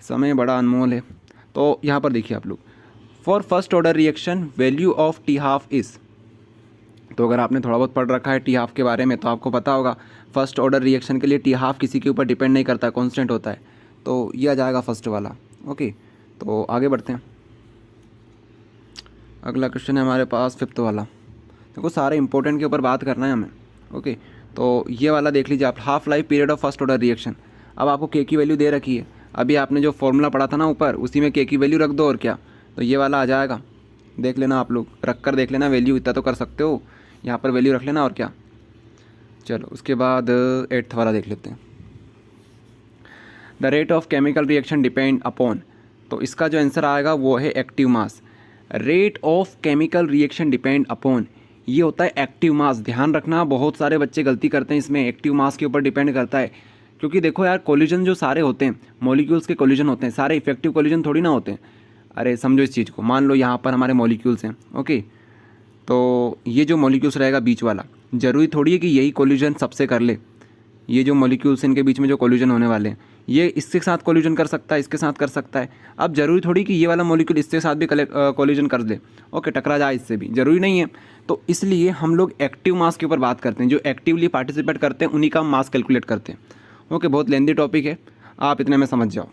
समय बड़ा अनमोल है। तो यहाँ पर देखिए आप लोग, for first order reaction value of T half is. तो अगर आपने थोड़ा बहुत पढ़ रखा है टी हाफ के बारे में तो आपको पता होगा फर्स्ट ऑर्डर रिएक्शन के लिए टी हाफ किसी के ऊपर डिपेंड नहीं करता, कांस्टेंट होता है। तो ये आ जाएगा फर्स्ट वाला। ओके, तो आगे बढ़ते हैं। अगला क्वेश्चन है हमारे पास फिफ्थ वाला। देखो सारे इंपॉर्टेंट के ऊपर बात करना है हमें। ओके, तो ये वाला देख लीजिए आप, half life period of first order reaction. अब आपको के की वैल्यू दे रखी है, अभी आपने जो फॉर्मूला पढ़ा था ना ऊपर, उसी में के की वैल्यू रख दो और क्या, तो ये वाला आ जाएगा। देख लेना आप लोग, रख कर देख लेना वैल्यू, इतना तो कर सकते हो, यहाँ पर वैल्यू रख लेना और क्या। चलो उसके बाद एट्थ वाला देख लेते हैं। The rate of chemical reaction depend upon. तो इसका जो आंसर आएगा वो है active mass. Rate of chemical reaction depend upon, ये होता है एक्टिव मास। ध्यान रखना, बहुत सारे बच्चे गलती करते हैं इसमें, एक्टिव मास के ऊपर डिपेंड करता है। क्योंकि देखो यार, कोलिजन जो सारे होते हैं, मॉलिक्यूल्स के कोलिजन होते हैं, सारे इफेक्टिव कोलिजन थोड़ी ना होते हैं। अरे समझो इस चीज़ को, मान लो यहाँ पर हमारे मॉलिक्यूल्स हैं। ओके, तो ये जो मॉलिक्यूल्स रहेगा बीच वाला, ज़रूरी थोड़ी है कि यही कोलिजन सबसे कर ले। ये जो मॉलिक्यूल्स इनके बीच में जो कोलिजन होने वाले हैं, ये इसके साथ कोलिजन कर सकता है, इसके साथ कर सकता है। अब ज़रूरी थोड़ी कि ये वाला मॉलिक्यूल इसके साथ भी कोलिजन कर दे, ओके, टकरा जाए इससे भी, ज़रूरी नहीं है। तो इसलिए हम लोग एक्टिव मास के ऊपर बात करते हैं, जो एक्टिवली पार्टिसिपेट करते हैं उन्हीं का मास कैलकुलेट करते हैं। ओके, बहुत लेंदी टॉपिक है, आप इतने में समझ जाओ।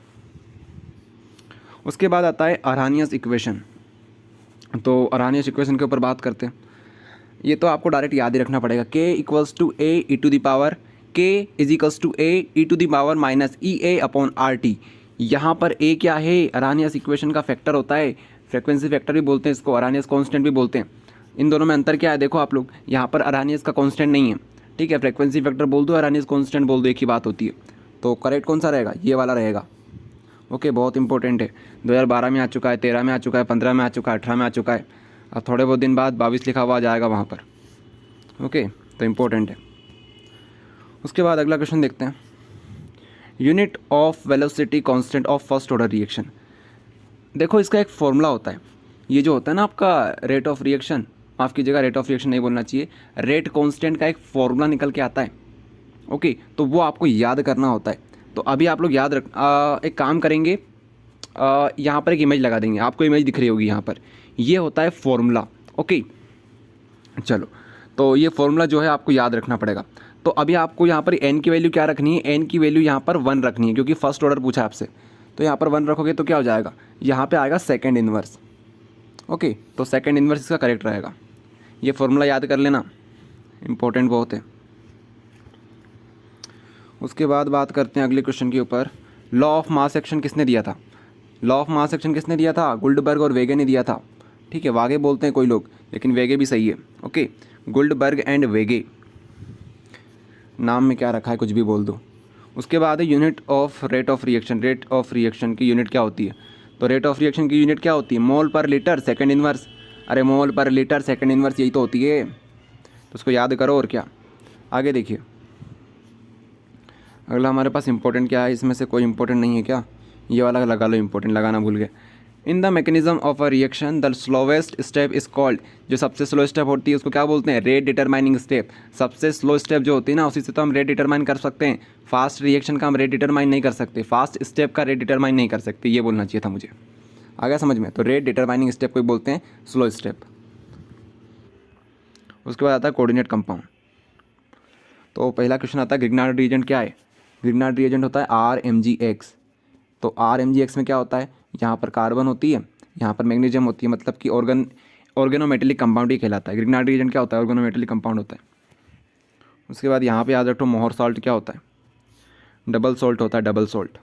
उसके बाद आता है अरहानियस इक्वेशन। तो अरहानियस इक्वेशन के ऊपर बात करते हैं। ये तो आपको डायरेक्ट याद ही रखना पड़ेगा, k equals to A e to the power, k is equals to A e to the power minus E a upon R T. यहाँ पर ए क्या है, अरहानियस इक्वेशन का फैक्टर होता है, फ्रीक्वेंसी फैक्टर भी बोलते हैं इसको, अरहानियस कांस्टेंट भी बोलते हैं। इन दोनों में अंतर क्या है देखो आप लोग, यहाँ पर अरहानियस का कांस्टेंट नहीं है, ठीक है, फ्रीक्वेंसी फैक्टर बोल दो, अरहानियस कांस्टेंट बोल दो, एक ही बात होती है। तो करेक्ट कौन सा रहेगा, ये वाला रहेगा। ओके, बहुत इंपॉर्टेंट है, 2012 में आ चुका है, 13 में आ चुका है, 15 में आ चुका है, 18 में आ चुका है, अब थोड़े बहुत दिन बाद 22 लिखा हुआ आ जाएगा वहाँ पर। ओके, तो इम्पोर्टेंट है। उसके बाद अगला क्वेश्चन देखते हैं, unit of velocity constant of first order reaction. देखो इसका एक फॉर्मूला होता है, ये जो होता है ना आपका रेट ऑफ रिएक्शन, माफ़ कीजिएगा रेट ऑफ रिएक्शन नहीं बोलना चाहिए, रेट कांस्टेंट का एक फॉर्मूला निकल के आता है। ओके, तो वो आपको याद करना होता है। तो अभी आप लोग याद रख, एक काम करेंगे, यहाँ पर एक इमेज लगा देंगे, आपको इमेज दिख रही होगी यहाँ पर, ये होता है फॉर्मूला। ओके, चलो, तो ये फॉर्मूला जो है आपको याद रखना पड़ेगा। तो अभी आपको यहाँ पर एन की वैल्यू क्या रखनी है, एन की वैल्यू यहाँ पर 1 रखनी है, क्योंकि फर्स्ट ऑर्डर पूछा है आपसे। तो यहाँ पर 1 रखोगे तो क्या हो जाएगा, यहाँ पे आएगा सेकंड इन्वर्स। ओके, तो सेकंड इन्वर्स इसका करेक्ट रहेगा। ये फॉर्मूला याद कर लेना, इंपॉर्टेंट बहुत है। उसके बाद बात करते हैं अगले क्वेश्चन के ऊपर, लॉ ऑफ मास एक्शन किसने दिया था। लॉ ऑफ मास एक्शन किसने दिया था, गुल्डबर्ग और वेगे ने दिया था। ठीक है, वागे बोलते हैं कोई लोग, लेकिन वेगे भी सही है। ओके, गुल्डबर्ग एंड वेगे, नाम में क्या रखा है कुछ भी बोल दो। उसके बाद है unit of rate of reaction. Rate of reaction की यूनिट क्या होती है, तो रेट ऑफ रिएक्शन की यूनिट क्या होती है, मोल पर लीटर सेकंड इन्वर्स। अरे मोल पर लीटर सेकंड इन्वर्स यही तो होती है, तो उसको याद करो और क्या। आगे देखिए, अगला हमारे पास इंपॉर्टेंट क्या है, इसमें से कोई इंपॉर्टेंट नहीं है क्या, ये वाला लगा लो, इंपॉर्टेंट लगाना भूल गए। In the mechanism of a reaction the slowest step is called, जो सबसे स्लो स्टेप होती है उसको क्या बोलते हैं, रेट डिटरमाइनिंग स्टेप। सबसे स्लो स्टेप जो होती है ना, उसी से तो हम रेट डिटरमाइन कर सकते हैं। फास्ट रिएक्शन का हम रेट डिटरमाइन नहीं कर सकते, फास्ट स्टेप का रेट डिटरमाइन नहीं कर सकते, ये बोलना चाहिए था मुझे। आ गया समझ में, तो रेट डिटरमाइनिंग स्टेप को बोलते हैं स्लो स्टेप। उसके बाद आता है कोऑर्डिनेट कंपाउंड। तो पहला क्वेश्चन आता है ग्रिग्नार्ड रिएजेंट क्या है। ग्रिग्नार्ड रिएजेंट होता है RMgX। तो RMgX में क्या होता है, यहाँ पर कार्बन होती है, यहाँ पर मैग्नीशियम होती है, मतलब कि ऑर्गेनोमेटेलिक कंपाउंड ही कहलाता है। ग्रिग्नार्ड रिएजेंट क्या होता है, ऑर्गेनोमेटेलिक कंपाउंड होता है। उसके बाद यहाँ पे याद रखो मोहर सॉल्ट क्या होता है, डबल सॉल्ट होता है, डबल सॉल्ट।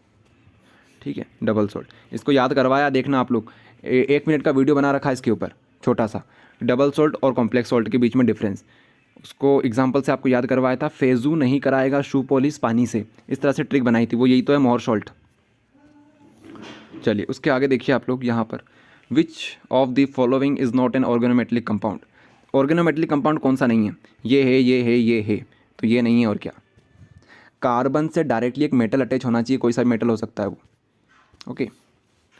ठीक है, डबल सॉल्ट, इसको याद करवाया देखना आप लोग, 1 मिनट का वीडियो बना रखा है इसके ऊपर छोटा सा, डबल सॉल्ट और कॉम्प्लेक्स सॉल्ट के बीच में डिफरेंस। उसको एग्जाम्पल से आपको याद करवाया था, फेजू नहीं कराएगा शू पॉलिश पानी से, इस तरह से ट्रिक बनाई थी, वो यही तो है मोहर सॉल्ट। चलिए उसके आगे देखिए आप लोग यहाँ पर, which of the following is not an organometallic compound. Organometallic compound कौन सा नहीं है, ये है, ये है, ये है, तो ये नहीं है और क्या। कार्बन से डायरेक्टली एक मेटल अटैच होना चाहिए, कोई सा मेटल हो सकता है वो। ओके,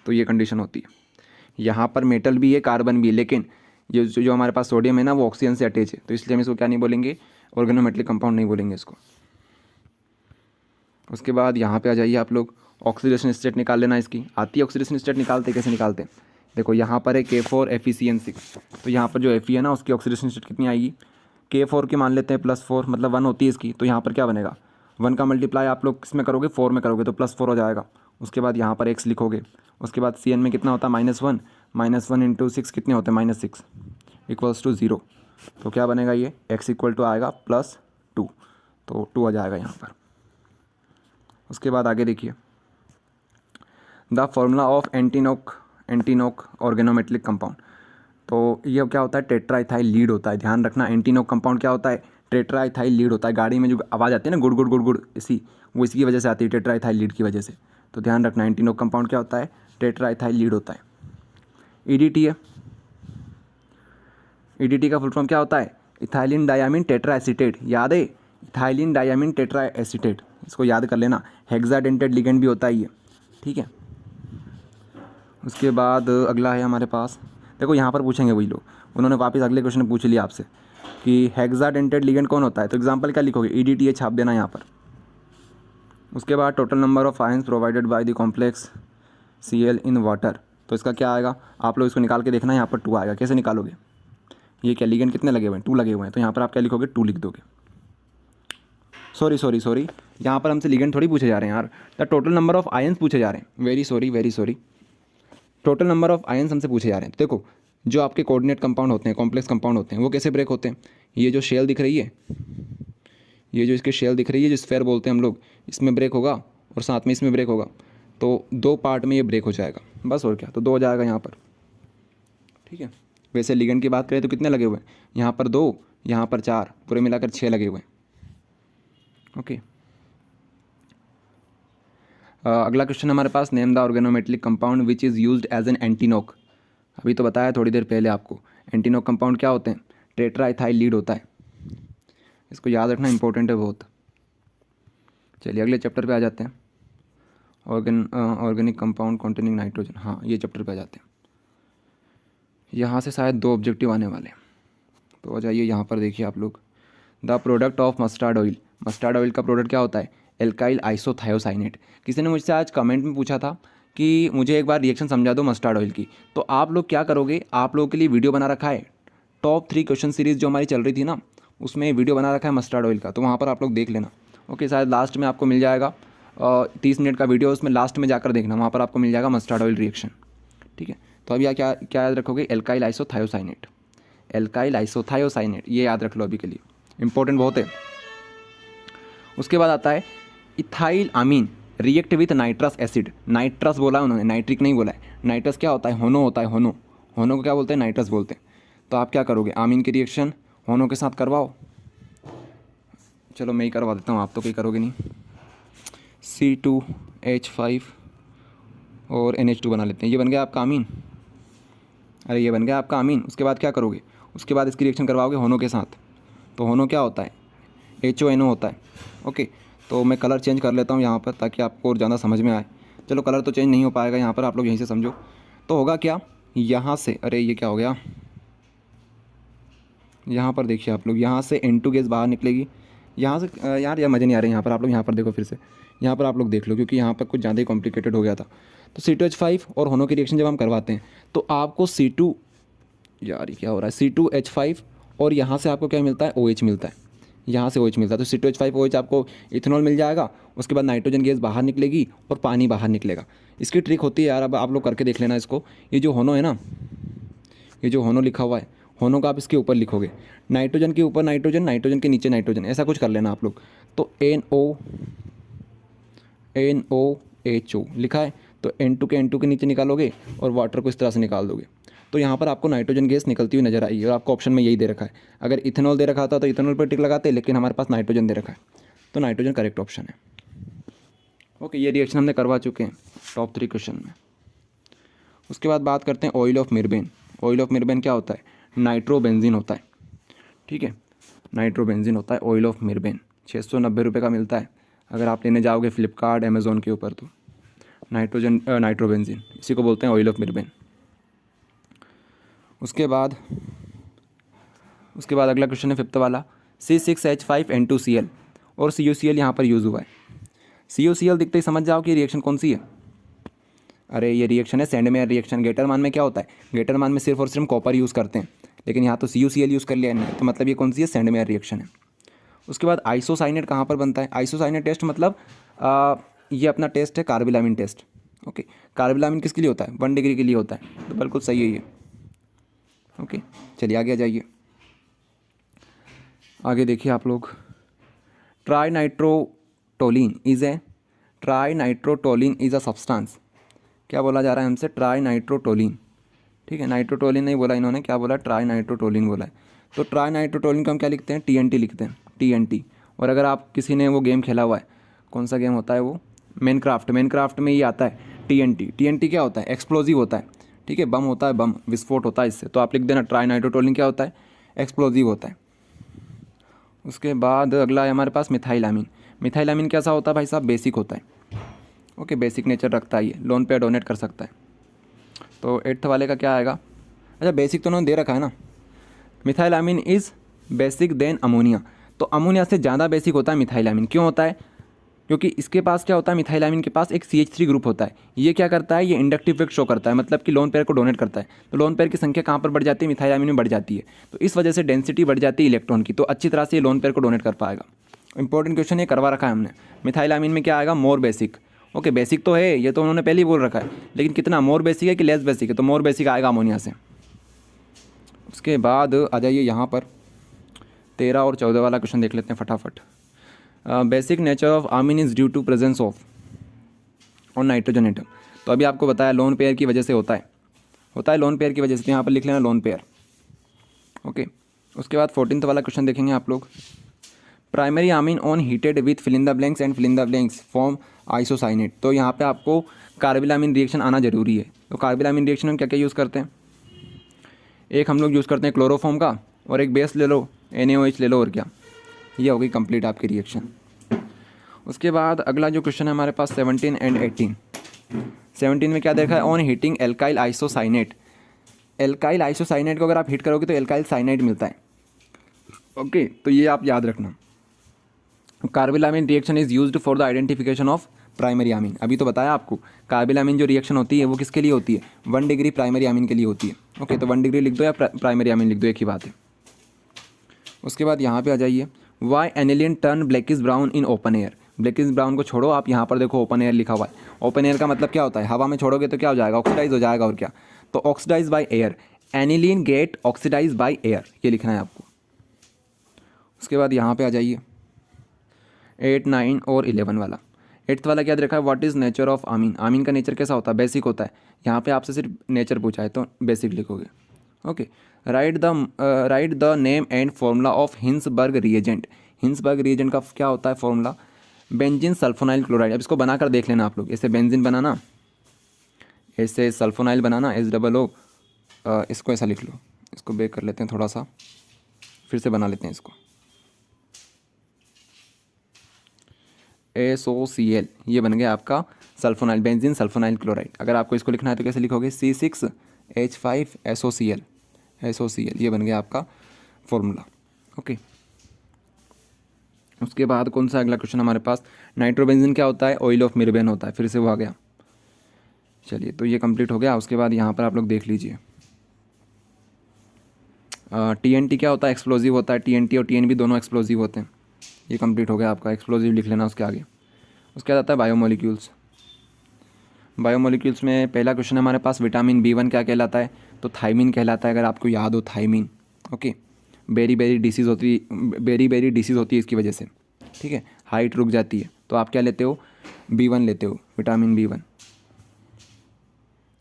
तो ये कंडीशन होती है। यहाँ पर मेटल भी है, कार्बन भी है, लेकिन ये जो हमारे पास सोडियम है ना, वो ऑक्सीजन से अटैच है, तो इसलिए हम इसको क्या नहीं बोलेंगे, ऑर्गेनोमेटेलिक कंपाउंड नहीं बोलेंगे इसको। उसके बाद यहाँ पे आ जाइए आप लोग, ऑक्सीडेशन स्टेट निकाल लेना इसकी। आती है ऑक्सीडेशन स्टेट निकालते, कैसे निकालते हैं देखो, यहाँ पर है K4 FeCN6, तो यहाँ पर जो Fe है ना उसकी ऑक्सीडेशन स्टेट कितनी आएगी, K4 की मान लेते हैं +4, मतलब 1 होती है इसकी, तो यहाँ पर क्या बनेगा 1 का मल्टीप्लाई आप लोग किस में करोगे 4 में करोगे तो +4 हो जाएगा। उसके बाद यहाँ पर x लिखोगे, उसके बाद Cn में कितना होता है -1, -1 × 6 कितने होते हैं -6 = 0, तो क्या बनेगा ये x = आएगा +2, तो 2 आ जाएगा यहाँ पर। उसके बाद आगे देखिए, the formula of antiknock organometallic compound, तो ये क्या होता है टेट्राइथाइल लीड होता है। ध्यान रखना एंटीनोक कंपाउंड क्या होता है, टेट्राइथाइल लीड होता है। गाड़ी में जो आवाज़ आती है ना गुड़ गुड़ गुड़ गुड़, वो इसकी वजह से आती है, टेट्राइथाइल लीड की वजह से। तो ध्यान रखना एंटीनोक कंपाउंड क्या होता है, टेट्राइथाइल लीड होता है। ईडीटी है, ईडीटी का फुल फॉर्म क्या होता है, इथाइलिन डायामीन टेट्रा एसीटेट। याद है इथाइलिन डायामीन टेट्रा एसीटेट, इसको याद कर लेना। हेक्साडेंटेड लिगेंड भी होता है ये, ठीक है। उसके बाद अगला है हमारे पास, देखो यहाँ पर पूछेंगे वही लोग, उन्होंने वापस अगले क्वेश्चन पूछ लिया आपसे कि हेक्साडेंटेड लिगेंड कौन होता है, तो एग्जांपल क्या लिखोगे EDTA छाप देना यहाँ पर। उसके बाद total number of ions provided by the complex Cl in water, तो इसका क्या आएगा, आप लोग इसको निकाल के देखना, यहाँ पर 2 आएगा। कैसे निकालोगे, ये क्या लिगेंड कितने लगे हुए हैं 2 लगे हुए हैं, तो यहाँ पर आप क्या लिखोगे 2 लिख दोगे। सॉरी यहाँ पर हमसे लिगेंड थोड़ी पूछे जा रहे हैं यार, the total number of ions पूछे जा रहे हैं। Very sorry, total number of ions हमसे पूछे जा रहे हैं। तो देखो जो आपके कोऑर्डिनेट कंपाउंड होते हैं, कॉम्प्लेक्स कंपाउंड होते हैं, वो कैसे ब्रेक होते हैं, ये जो शेल दिख रही है, ये जो इसकी शेल दिख रही है, जो स्फेयर बोलते हैं हम लोग, इसमें ब्रेक होगा और साथ में इसमें ब्रेक होगा, तो 2 पार्ट में ये ब्रेक हो जाएगा बस, और क्या, तो 2 हो जाएगा यहाँ पर, ठीक है। वैसे लिगेंड की बात करें तो कितने लगे हुए हैं, यहाँ पर 2, यहाँ पर 4, पूरे मिलाकर 6 लगे हुए हैं, ओके। अगला क्वेश्चन हमारे पास, name the organometallic compound which is used as an antiknock. अभी तो बताया थोड़ी देर पहले आपको, एंटीनोक कंपाउंड क्या होते हैं, टेट्राइथाइल लीड होता है, इसको याद रखना, इंपॉर्टेंट है बहुत। चलिए अगले चैप्टर पे आ जाते हैं, ऑर्गेनिक कंपाउंड कॉन्टेनिंग नाइट्रोजन, हाँ ये चैप्टर पे आ जाते हैं। यहाँ से शायद 2 ऑब्जेक्टिव आने वाले हैं, तो आ जाइए यहाँ पर देखिए आप लोग, the product of mustard oil. Mustard oil का प्रोडक्ट क्या होता है, एल्काइल आइसोथायोसाइनेट। किसी ने मुझसे आज कमेंट में पूछा था कि मुझे एक बार रिएक्शन समझा दो मस्टर्ड ऑयल की, तो आप लोग क्या करोगे, आप लोगों के लिए वीडियो बना रखा है, टॉप 3 क्वेश्चन सीरीज़ जो हमारी चल रही थी ना, उसमें वीडियो बना रखा है मस्टर्ड ऑयल का, तो वहाँ पर आप लोग देख लेना, ओके। शायद लास्ट में आपको मिल जाएगा 30 मिनट का वीडियो, उसमें लास्ट में जाकर देखना, वहाँ पर आपको मिल जाएगा मस्टर्ड ऑयल रिएक्शन, ठीक है। तो अभी क्या क्या याद रखोगे, एल्काइल आइसोथायोसाइनेट, एल्काइल आइसोथायोसाइनेट, ये याद रख लो अभी के लिए, इंपॉर्टेंट बहुत है। उसके बाद आता है ethyl amine react with nitrous acid. Nitrous बोला है उन्होंने, नाइट्रिक नहीं बोला है। नाइट्रस क्या होता है, होनो होता है, होनो, होनो को क्या बोलते हैं, नाइट्रस बोलते हैं। तो आप क्या करोगे, आमीन की रिएक्शन होनो के साथ करवाओ, चलो मैं ही करवा देता हूँ, आप तो कोई करोगे नहीं। C2H5 और NH2 बना लेते हैं, ये बन गया आपका अमीन, अरे ये बन गया आपका अमीन। उसके बाद क्या करोगे, उसके बाद इसकी रिएक्शन करवाओगे होनो के साथ, तो होनो क्या होता है, HONO होता है, ओके। तो मैं कलर चेंज कर लेता हूँ यहाँ पर, ताकि आपको और ज़्यादा समझ में आए। चलो कलर तो चेंज नहीं हो पाएगा यहाँ पर, आप लोग यहीं से समझो। तो होगा क्या, यहाँ से, अरे ये क्या हो गया, यहाँ पर देखिए आप लोग, यहाँ से N2 गैस बाहर निकलेगी, यहाँ से यार मज़े नहीं आ रहे यहाँ पर, आप लोग यहाँ पर देखो फिर से, यहाँ पर आप लोग देख लो, क्योंकि यहाँ पर कुछ ज़्यादा ही कॉम्प्लिकेटेड हो गया था। तो C2H5 और होनो की रिएक्शन जब हम करवाते हैं तो आपको C2, यार ये क्या हो रहा है, C2H5 और यहाँ से आपको क्या मिलता है, OH मिलता है, यहाँ से OH मिलता है। तो C2H5 OH आपको इथेनॉल मिल जाएगा। उसके बाद नाइट्रोजन गैस बाहर निकलेगी और पानी बाहर निकलेगा। इसकी ट्रिक होती है यार, अब आप लोग करके देख लेना इसको। ये जो होनो है ना, ये जो होनो लिखा हुआ है, होनो का आप इसके ऊपर लिखोगे, नाइट्रोजन के ऊपर नाइट्रोजन, नाइट्रोजन के नीचे नाइट्रोजन, ऐसा कुछ कर लेना आप लोग। तो NOHO लिखा है, तो N2 के N2 के नीचे निकालोगे और वाटर को इस तरह से निकाल दोगे, तो यहाँ पर आपको नाइट्रोजन गैस निकलती हुई नजर आई। और आपको ऑप्शन में यही दे रखा है, अगर इथेनॉल दे रखा था तो इथेनॉल पर टिक लगाते, लेकिन हमारे पास नाइट्रोजन दे रखा है, तो नाइट्रोजन करेक्ट ऑप्शन है, ओके। ये रिएक्शन हमने करवा चुके हैं टॉप 3 क्वेश्चन में। उसके बाद बात करते हैं ऑयल ऑफ मिर्बेन। ऑयल ऑफ मिर्बेन क्या होता है, नाइट्रोबेंजीन होता है, ठीक है, नाइट्रोबेंजीन होता है ऑयल ऑफ मिर्बेन। 690 रुपये का मिलता है, अगर आप लेने जाओगे फ्लिपकार्ट अमेज़ोन के ऊपर, तो नाइट्रोबेंजीन, इसी को बोलते हैं ऑयल ऑफ मिर्बेन। उसके बाद अगला क्वेश्चन है 5th वाला, C6H5N2Cl और CuCl यहाँ पर यूज़ हुआ है। CuCl दिखते ही समझ जाओ कि रिएक्शन कौन सी है। अरे ये रिएक्शन है सैंड मेयर रिएक्शन। गेटरमान में क्या होता है, गेटरमान में सिर्फ और सिर्फ कॉपर यूज़ करते हैं, लेकिन यहाँ तो CuCl यूज़ कर लिया है, तो मतलब ये कौन सी है, सैंड मेयर रिएक्शन है। उसके बाद आइसोसाइनेट कहाँ पर बनता है, आइसोसाइनेट टेस्ट मतलब ये अपना टेस्ट है कार्बिलामिन टेस्ट। ओके, कार्बिलामिन किसके लिए होता है, 1 डिग्री के लिए होता है, तो बिल्कुल सही है ये। ओके, चलिए आगे आ जाइए। आगे देखिए आप लोग, ट्राइनाइट्रोटोलिन इज़ अ सब्सटेंस। क्या बोला जा रहा है हमसे, ट्राइनाइट्रोटोलिन। ठीक है, नाइट्रोटोलिन नहीं बोला इन्होंने, क्या बोला, ट्राइनाइट्रोटोलिन बोला है। तो ट्राइनाइट्रोटोलिन को हम क्या लिखते हैं, TNT लिखते हैं, TNT। और अगर आप किसी ने वो गेम खेला हुआ है, कौन सा गेम होता है वो, मेनक्राफ्ट में ये आता है TNT क्या होता है, एक्सप्लोजिव होता है। ठीक है, बम होता है, बम विस्फोट होता है इससे, तो आप लिख देना ट्राइनाइट्रोटोलिन क्या होता है, एक्सप्लोजिव होता है। उसके बाद अगला है हमारे पास मिथाइलामीन। मिथाइलामीन कैसा होता है भाई साहब, बेसिक होता है। ओके, बेसिक नेचर रखता है, ये लोन पे डोनेट कर सकता है। तो 8th वाले का क्या आएगा, अच्छा बेसिक तो उन्होंने दे रखा है ना, मिथाइलामीन इज़ बेसिक देन अमोनिया। तो अमोनिया से ज़्यादा बेसिक होता है मिथाइलामीन। क्यों होता है, क्योंकि इसके पास क्या होता है, मिथाइलामीन के पास एक CH3 ग्रुप होता है। ये क्या करता है, ये इंडक्टिव इफेक्ट शो करता है, मतलब कि लोन पेयर को डोनेट करता है। तो लोन पेयर की संख्या कहाँ पर बढ़ जाती है, मिथाइलामीन में बढ़ जाती है। तो इस वजह से डेंसिटी बढ़ जाती है इलेक्ट्रॉन की, तो अच्छी तरह से ये लोन पेयर को डोनेट कर पाएगा। इंपॉर्टेंट क्वेश्चन ये करवा रखा है हमने। मिथाइलामीन में क्या आएगा, मोर बेसिक। ओके, बेसिक तो है, ये तो उन्होंने पहले ही बोल रखा है, लेकिन कितना मोर बेसिक है कि लेस बेसिक है, तो मोर बेसिक आएगा अमोनिया से। उसके बाद आ जाइए यहाँ पर 13 और 14 वाला क्वेश्चन देख लेते हैं फटाफट। Basic nature of amine is due to presence of और नाइट्रोजन एटम। तो अभी आपको बताया लोन पेयर की वजह से होता है लोन पेयर की वजह से, तो यहाँ पर लिख लेना लोन पेयर। ओके, उसके बाद 14th वाला क्वेश्चन देखेंगे आप लोग। Primary amine on heated with fill in the blanks and fill in the blanks form isocyanate. तो यहाँ पे आपको कार्बिलामीन रिएक्शन आना जरूरी है। तो कार्बिलामीन रिएक्शन में क्या क्या यूज़ करते हैं, एक हम लोग यूज़ करते हैं क्लोरोफॉर्म का, और एक बेस ले लो NaOH ले लो, और क्या, ये हो गई कंप्लीट आपकी रिएक्शन। उसके बाद अगला जो क्वेश्चन है हमारे पास 17 एंड 18। 17 में क्या देखा है, on heating alkyl isocyanate. Alkyl isocyanate को अगर आप हीट करोगे तो एल्काइल साइनाइड मिलता है। ओके, तो ये आप याद रखना। Carbylamine reaction is used for the identification of primary amine. अभी तो बताया आपको, कार्बिलामीन जो रिएक्शन होती है वो किसके लिए होती है, 1 डिग्री प्राइमरी आमीन के लिए होती है। ओके, तो 1 डिग्री लिख दो या प्राइमरी आमीन लिख दो, एक ही बात है। उसके बाद यहाँ पे आ जाइए, why aniline turn blackish brown in open air. Blackish brown को छोड़ो, आप यहाँ पर देखो ओपन एयर लिखा हुआ है। ओपन एयर का मतलब क्या होता है, हवा में छोड़ोगे तो क्या हो जाएगा, ऑक्सीडाइज हो जाएगा, और क्या, तो oxidize by air, aniline get oxidize by air, ये लिखना है आपको। उसके बाद यहाँ पे आ जाइए 8, 9 और 11 वाला। 8th वाला क्या देखा है, व्हाट इज़ नेचर ऑफ आमीन। आमीन का नेचर कैसा होता है, बेसिक होता है। यहाँ पे आपसे सिर्फ नेचर पूछा है तो बेसिक लिखोगे। Okay, right the name and formula of Hinsberg reagent. Hinsberg reagent का क्या होता है फॉर्मूला, बेंजीन सल्फोनाइल क्लोराइड। अब इसको बनाकर देख लेना आप लोग, ऐसे बेंजीन बनाना, ऐसे सल्फोनाइल बनाना, SOO, इसको ऐसा लिख लो। इसको बेक कर लेते हैं थोड़ा सा, फिर से बना लेते हैं इसको, SOCl, ये बन गया आपका सल्फोनाइल, बेंजीन सल्फोनाइल क्लोराइड। अगर आपको इसको लिखना है तो कैसे लिखोगे, C6H5SOCl, ये बन गया आपका फॉर्मूला। ओके, उसके बाद कौन सा अगला क्वेश्चन हमारे पास, नाइट्रोबेंजीन क्या होता है, ऑयल ऑफ मिर्बेन होता है, फिर से वो आ गया। चलिए, तो ये कंप्लीट हो गया। उसके बाद यहाँ पर आप लोग देख लीजिए, TNT क्या होता है, एक्सप्लोजिव होता है। TNT और TNB दोनों एक्सप्लोजिव होते हैं। ये कंप्लीट हो गया आपका, एक्सप्लोजिव लिख लेना उसके आगे। उसके बाद आता है बायोमोलिक्यूल्स। बायोमोलिक्यूल्स में पहला क्वेश्चन हमारे पास, विटामिन B1 क्या कहलाता है, तो थायमिन कहलाता है, अगर आपको याद हो थायमिन। ओके, बेरी डिसीज़ होती है इसकी वजह से। ठीक है, हाइट रुक जाती है, तो आप क्या लेते हो, B1 लेते हो, विटामिन B1।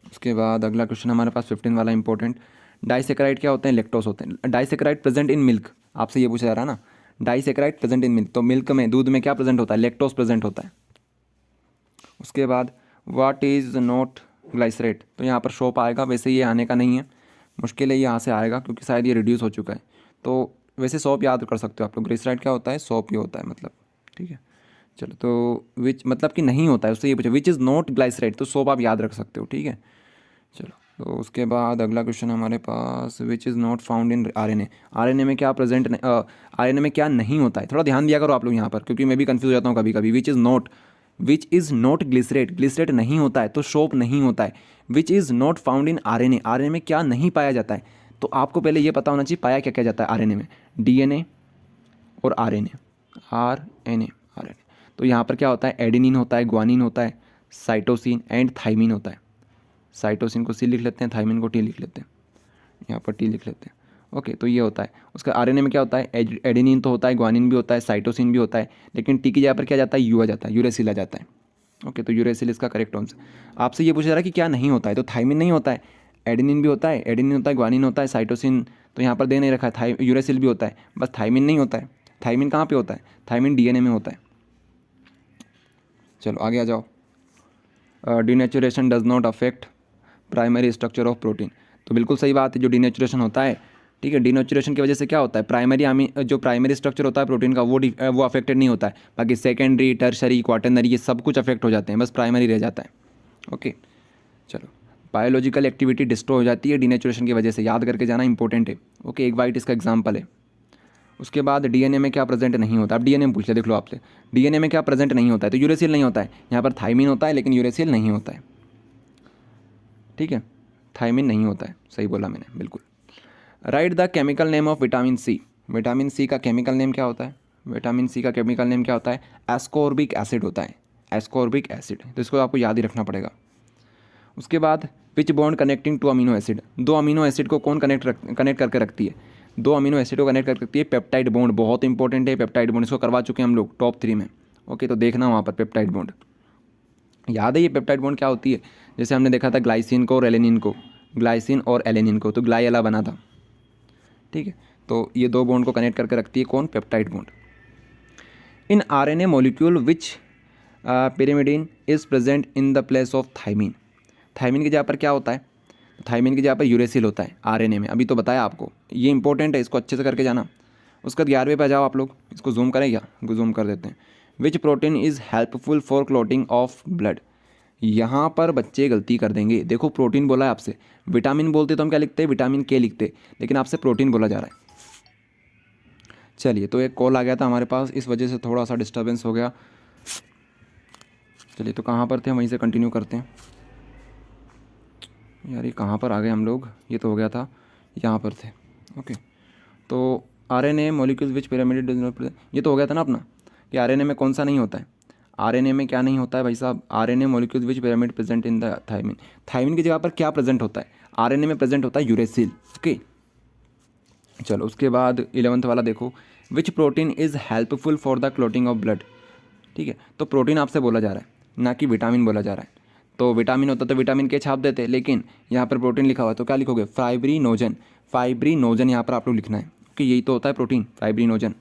उसके बाद अगला क्वेश्चन हमारे पास 15 वाला इंपॉर्टेंट, डाइसेक्राइड क्या होते हैं, लैक्टोस होते हैं। डाइसेक्राइड प्रेजेंट इन मिल्क, आपसे ये पूछा जा रहा है ना, डाइसेक्राइड प्रेजेंट इन मिल्क, तो मिल्क में, दूध में क्या प्रेजेंट होता है, लैक्टोस प्रेजेंट होता है। उसके बाद व्हाट इज़ नॉट ग्लाइसरेट, तो यहाँ पर शॉप आएगा, वैसे ये आने का नहीं है, मुश्किल है ये यहाँ से आएगा क्योंकि शायद ये रिड्यूस हो चुका है। तो वैसे सॉप याद कर सकते हो आप लोग, ग्लिसराइड क्या होता है, सॉप ये होता है मतलब। ठीक है, चलो, तो विच मतलब कि नहीं होता है, उससे ये पूछा विच इज़ नॉट ग्लाइसराइड, तो सॉप आप याद रख सकते हो। ठीक है, चलो, तो उसके बाद अगला क्वेश्चन हमारे पास, which is not found in RNA। RNA में क्या प्रेजेंट, RNA में क्या नहीं होता है, थोड़ा ध्यान दिया करो आप लोग यहाँ पर, क्योंकि मैं भी कंफ्यूज हो जाता हूँ कभी कभी। विच is not which is not glycerate, glycerate नहीं होता है तो शोप नहीं होता है। विच is not found in RNA, RNA में क्या नहीं पाया जाता है, तो आपको पहले ये पता होना चाहिए पाया क्या क्या जाता है आरएनए में, डीएनए और आरएनए, आरएनए आरएनए। तो यहाँ पर क्या होता है, एडेनिन होता है, ग्वानिन होता है, साइटोसिन एंड थाइमिन होता है। साइटोसिन को सी लिख लेते हैं, थाइमिन को टी लिख लेते हैं, यहाँ पर टी लिख लेते हैं। ओके, तो ये होता है उसका आरएनए में क्या होता है, एडेनिन तो होता है, ग्वानिन भी होता है, साइटोसिन भी होता है, लेकिन टी की जगह पर क्या जाता है, यू आ जाता है, यूरेसिल आ जाता है। ओके, तो यूरेसिल इसका करेक्ट आंसर। आपसे ये पूछा जा रहा है कि क्या नहीं होता है, तो थाइमिन नहीं होता है, एडेनिन भी होता है, एडेनिन होता है, ग्वानिन होता है, साइटोसिन तो यहाँ पर दे नहीं रखा है, यूरेसिल भी होता है, बस थाइमिन नहीं होता है। थाइमिन कहाँ पे होता है, थाइमिन डीएनए में होता है। चलो आगे आ जाओ। Denaturation does not affect primary structure of protein, तो बिल्कुल सही बात है, जो डीनेचुरेशन होता है, ठीक है, डीनेचुरेशन की वजह से क्या होता है, जो प्राइमरी स्ट्रक्चर होता है प्रोटीन का वो अफेक्टेड नहीं होता है, बाकी सेकेंडरी, टर्शरी, क्वाटरनरी ये सब कुछ अफेक्ट हो जाते हैं, बस प्राइमरी रह जाता है। ओके, चलो, बायोलॉजिकल एक्टिविटी डिस्ट्रॉय हो जाती है डीनेचुरेशन की वजह से, याद करके जाना इंपॉर्टेंट है। ओके, एक वाइट इसका एग्जाम्पल है। उसके बाद डीएनए में क्या प्रेजेंट नहीं होता, अब डीएनए में पूछ लिया, देख लो आपसे, डीएनए में क्या प्रेजेंट नहीं होता है, तो यूरेसिल नहीं होता है, यहाँ पर थाइमिन होता है लेकिन यूरेसिल नहीं होता है। ठीक है, थाइमिन नहीं होता है, सही बोला मैंने, बिल्कुल। Write the chemical name of vitamin C, vitamin C का केमिकल नेम क्या होता है, विटामिन सी का केमिकल नेम क्या होता है, एस्कॉर्बिक एसिड होता है, एस्कॉर्बिक एसिड, तो इसको आपको याद ही रखना पड़ेगा। उसके बाद विच bond connecting to amino acid, दो अमीनो एसिड को कौन कनेक्ट करके रखती है, दो अमीनो एसिड को कनेक्ट करके रखती है पेप्टाइड बॉन्ड, बहुत इंपॉर्टेंट है पेप्टाइड बॉन्ड, इसको करवा चुके हैं हम लोग टॉप 3 में। ओके, तो देखना वहाँ पर पेप्टाइड बॉन्ड याद है, ये पेप्टाइड बॉन्ड क्या होती है, जैसे हमने देखा था ग्लाइसिन को और एलेनिन को, ग्लाइसिन और एलेनिन को, तो ग्लाइला बना था। ठीक है, तो ये दो बॉन्ड को कनेक्ट करके रखती है कौन, peptide bond. In RNA molecule which pyrimidine is present in the place of thymine, thymine की जगह पर क्या होता है, थाइमिन की जगह पर यूरेसिल होता है आरएनए में, अभी तो बताया आपको, ये इंपॉर्टेंट है, इसको अच्छे से करके जाना। उसका 11वें पे जाओ आप लोग, इसको जूम करें क्या, जूम कर देते हैं। विच protein is helpful for clotting of blood, यहाँ पर बच्चे गलती कर देंगे, देखो प्रोटीन बोला है आपसे, विटामिन बोलते तो हम क्या लिखते हैं, विटामिन के लिखते, लेकिन आपसे प्रोटीन बोला जा रहा है। चलिए, तो एक कॉल आ गया था हमारे पास, इस वजह से थोड़ा सा डिस्टर्बेंस हो गया। चलिए, तो कहाँ पर थे, वहीं से कंटिन्यू करते हैं। यार ये कहाँ पर आ गए हम लोग, ये तो हो गया था, यहाँ पर थे। ओके, तो आरएनए मॉलिक्यूल्स विच पिरामिड, ये तो हो गया था ना अपना, कि आरएनए में कौन सा नहीं होता है, आरएनए में क्या नहीं होता है भाई साहब, RNA molecules which pyramid present in the thymine, thymine की जगह पर क्या प्रेजेंट होता है, आरएनए में प्रेजेंट होता है यूरेसिल। ओके, चलो उसके बाद 11th वाला देखो, विच protein is helpful for the clotting of blood. ठीक है, तो प्रोटीन आपसे बोला जा रहा है, ना कि विटामिन बोला जा रहा है। तो विटामिन होता तो विटामिन के छाप देते, लेकिन यहाँ पर प्रोटीन लिखा हुआ है, तो क्या लिखोगे, फाइब्रिनोजन, फाइब्रिनोजन यहाँ पर आप लोग लिखना है, कि यही तो होता है प्रोटीन, फाइब्रिनोजन।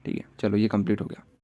ठीक है, चलो ये कंप्लीट हो गया।